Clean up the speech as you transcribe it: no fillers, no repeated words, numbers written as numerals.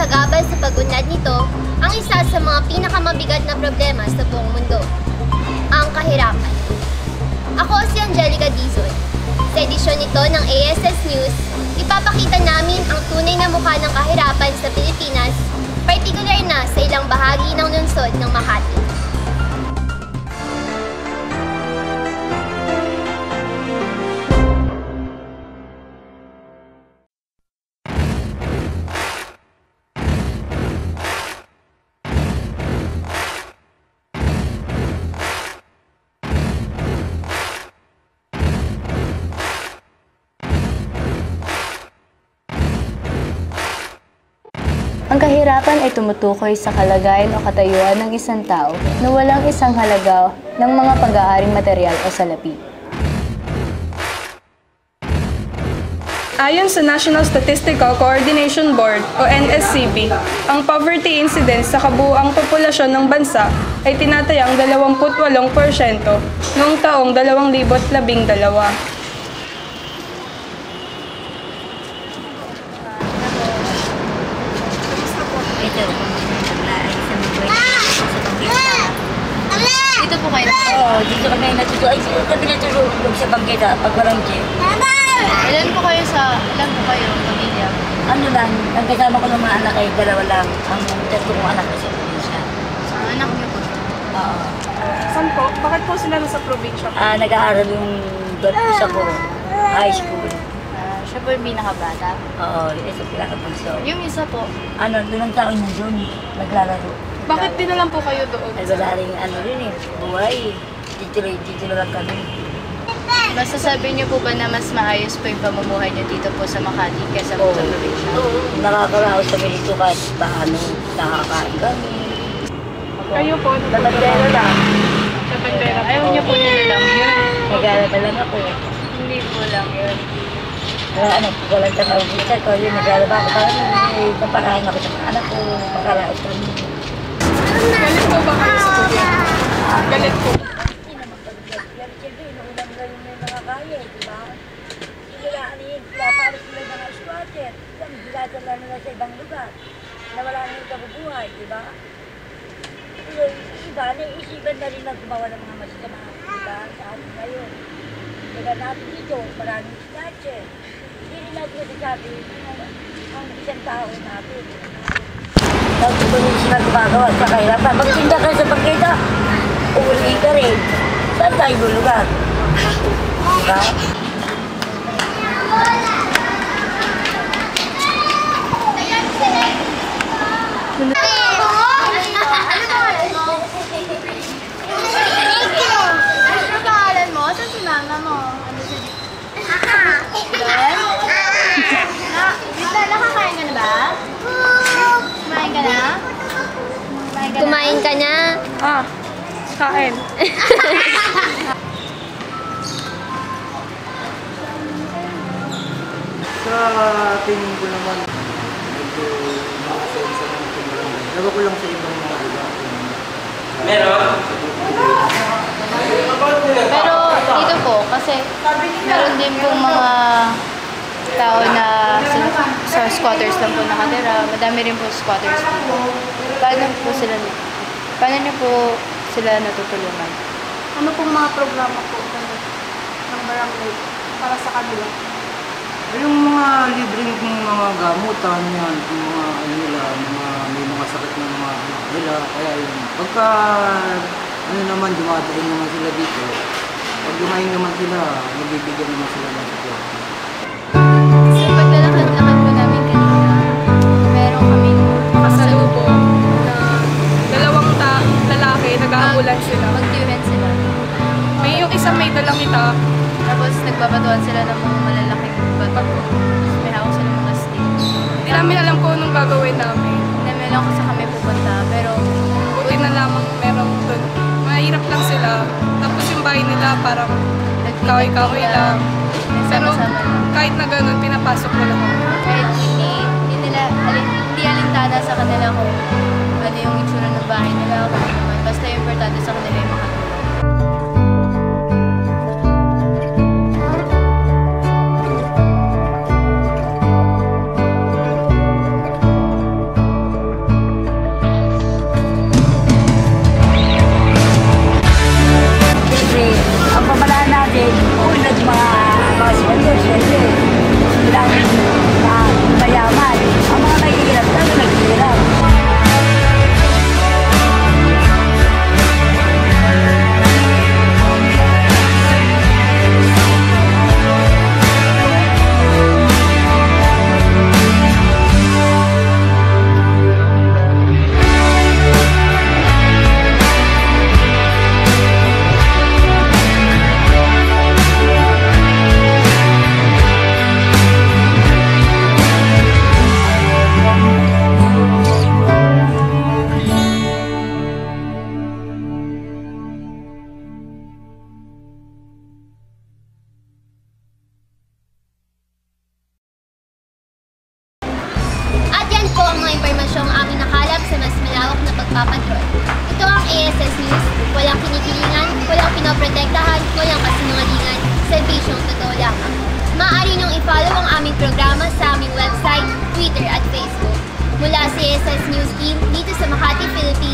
magsasagabal sa pag-unlad nito ang isa sa mga pinakamabigat na problema sa buong mundo, ang kahirapan. Ako si Angelica Dizon. Sa edisyon nito ng ASS News, ipapakita namin ang tunay na mukha ng kahirapan sa Pilipinas, partikular na sa ilang bahagi ng lungsod ng Makati. Ang kahirapan ay tumutukoy sa kalagayan o katayuan ng isang tao na walang isang halaga ng mga pag-aaring material o salapi. Ayon sa National Statistical Coordination Board o NSCB, ang poverty incidence sa kabuuang populasyon ng bansa ay tinatayang 28% noong taong 2012. Dito po kayo. Oo, dito kami natutulog. Ay, kami natutulog sa bangketa pag walang jeep. Ilan po kayo pamilya? Ano lang, ang kasama ko ng mga anak ay dalawa lang. Ang tatlo kong anak ay sa probinsya. Anak niyo po? Oo. Saan po? Bakit po sila nasa probinsya? Nag-aaral yung isa ko, high school. Siya po yung pinakabata? Oo, isa pinakabunso. Yung isa po? Doon ang taon na doon, naglalaro. Bakit din na lang po kayo doon? Ay, wala rin buhay. Dito lang kami. Masasabi niyo po ba na mas maayos po yung pamumuhay niyo dito po sa Makati kaysa po sa probinsya? Nakakaraos kami dito kahit paano, nakakain kami. Kayo po? Nabagdera lang. Ayaw niyo po nila lang yun? Nag-aaral lang ako. Hindi po lang yun. Walang tanong minsan ko, yun, nag-aaral ako. Parang napakain ako sa mga anak ko, makaraos kami. Galit po ba kayo sa probinsya? Galit po. Hindi naman pag-galit. Siyempre, inuulang galing na yung mga kaya, di ba? Pinapalit nila ng mga squatter. Bilatan lang nila sa ibang lugar. Na wala na yung kabubuhay, di ba? Iba, naisipan na rin na gumawa ng mga masama, di ba? Sa atin ngayon. Kaya natin dito, maraming squatter. Hindi rin natin nasasabi ang isang tao natin. Tapos kung hindi sila gumagawa sa kahirapan, magtinda ka sa pagkita, uuli ka rin. Saan tayo lulugar? Diba? Ano pangalan mo? Saan si mama mo? Ano si nakakain ka na ba? Kumain ka na? Kumain ka na? Kain. Sa tingin ko naman, medyo makasawisa ng tingin. Lawa ko lang sa ibang mga iba. Meron? Pero dito po, kasi meron din pong mga tao na sa squatters lang po nakatira. Madami rin po squatters dito. Paano niyo po sila natutulungan? Ano pong mga programa po ng barangay para sa kanila? Yung mga libreng mga gamutan yan, yung mga nila, may mga sakit ng mga anak nila. Kaya yung pagka naman, dumadaing naman sila dito, pag dumaing naman sila, nabibigyan naman sila ng support. Sa paglalakad-lakad po namin kanina, meron kaming Pasalubong na dalawang lalaki, nag-aabulan sila. mag-event sila. May yung isa may dalang itak. Tapos nagbabatuan sila ng mga malalaking bato. May hawak sila ng mga sticks. Hindi namin alam kung anong gagawin namin. Namin lang kung saan kami pupunta, pero Buti na lamang meron doon. Mahirap lang sila. Tapos yung bahay nila parang kahoy-kahoy lang. Pero nagsama-sama lang. kahit na ganun, pinapasok ko lang ako. Kahit hindi alintana sa kanila kung ano yung itsura ng bahay nila, kung ano naman. Basta yung importante sa kanila yung makatulong. nagpapatrol. Ito ang ASS News. Walang kinikilingan, walang pinoprotektahan, walang kasinungalingan. Serbisyong totoo lamang. Maaari niyong i-follow ang aming programa sa aming website, Twitter at Facebook. Mula sa ASS News Team dito sa Makati, Philippines.